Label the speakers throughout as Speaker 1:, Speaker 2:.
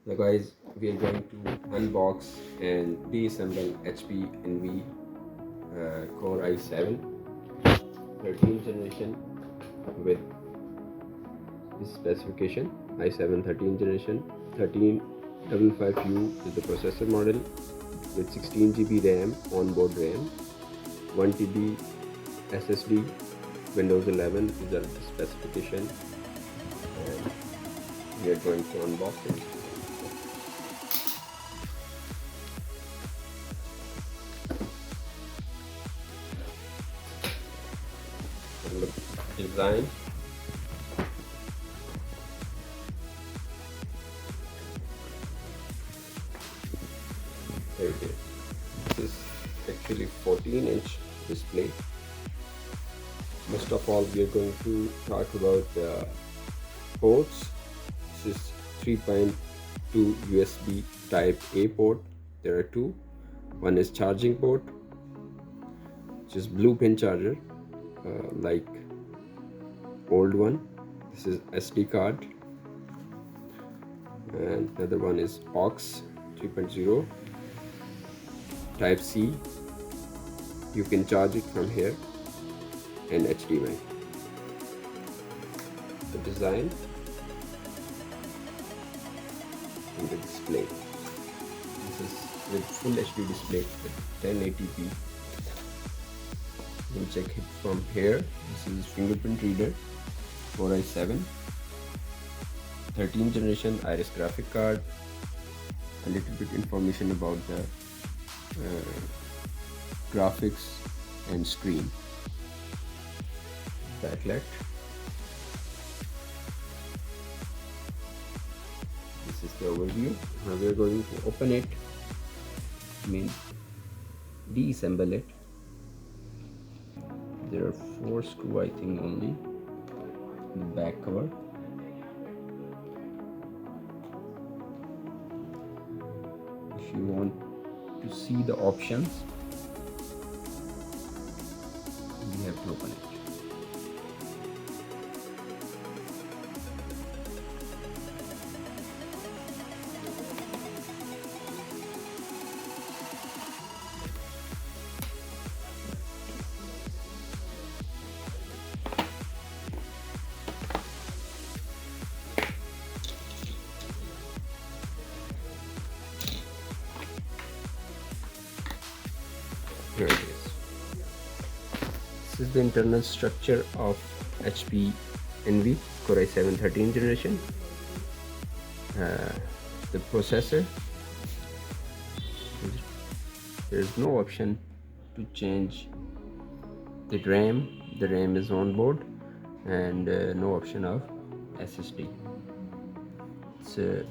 Speaker 1: So guys, we are going to unbox and deassemble HP NV Core i7 13th generation with this specification. i7 13th generation 1355U is the processor model with 16 GB RAM, onboard RAM, 1 TB SSD, Windows 11 is the specification, and we are going to unbox it. Look, design. There it is. This is actually 14-inch display. First of all, we are going to talk about the ports. This is 3.2 USB type A port. There are two. One is charging port, which is blue pin charger, like old one. This is SD card, and another one is aux 3.0 type C. You can charge it from here, and HDMI. The design and the display. This is with full HD display with 1080p. You can check it from here. This is fingerprint reader, Core i7 13th generation Iris graphic card. A little bit information about the graphics and screen. Backlight. This is the overview. Now we are going to open it, deassemble it. There are 4 screws, I think, only in the back cover. If you want to see the options, we have to open it. Here it is. This is the internal structure of HP NV Core i7 13th generation. The processor. There is no option to change the RAM. The RAM is on board, and no option of SSD. It's a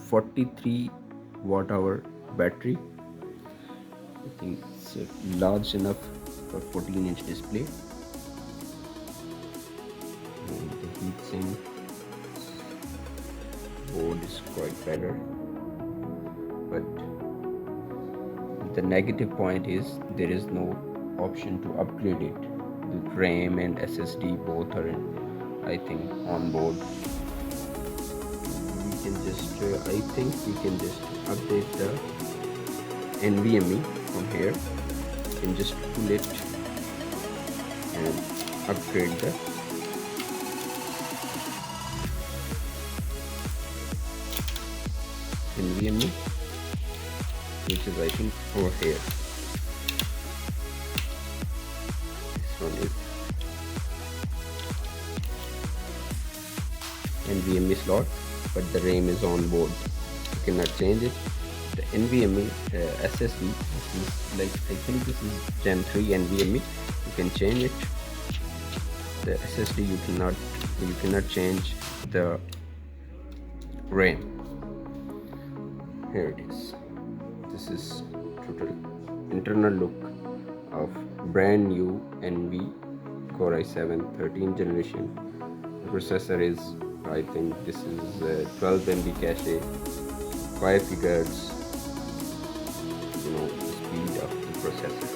Speaker 1: 43 watt hour battery. I think it's large enough for 14-inch display. And the heatsink board is quite better, but the negative point is there is no option to upgrade it. The RAM and SSD both are I think on board. We can just I think we can just update the NVMe from here. You can just pull it and upgrade the NVMe, which is I think over here. This one is NVMe slot, but the RAM is on board. You cannot change it. The NVMe SSD, this is like, I think this is Gen 3 NVMe. You can change it. The SSD you cannot change the RAM. Here it is. This is total internal look of brand new NV Core i7 13th generation. The processor is, I think this is 12 MB cache, 5 GHz. The speed of the processor.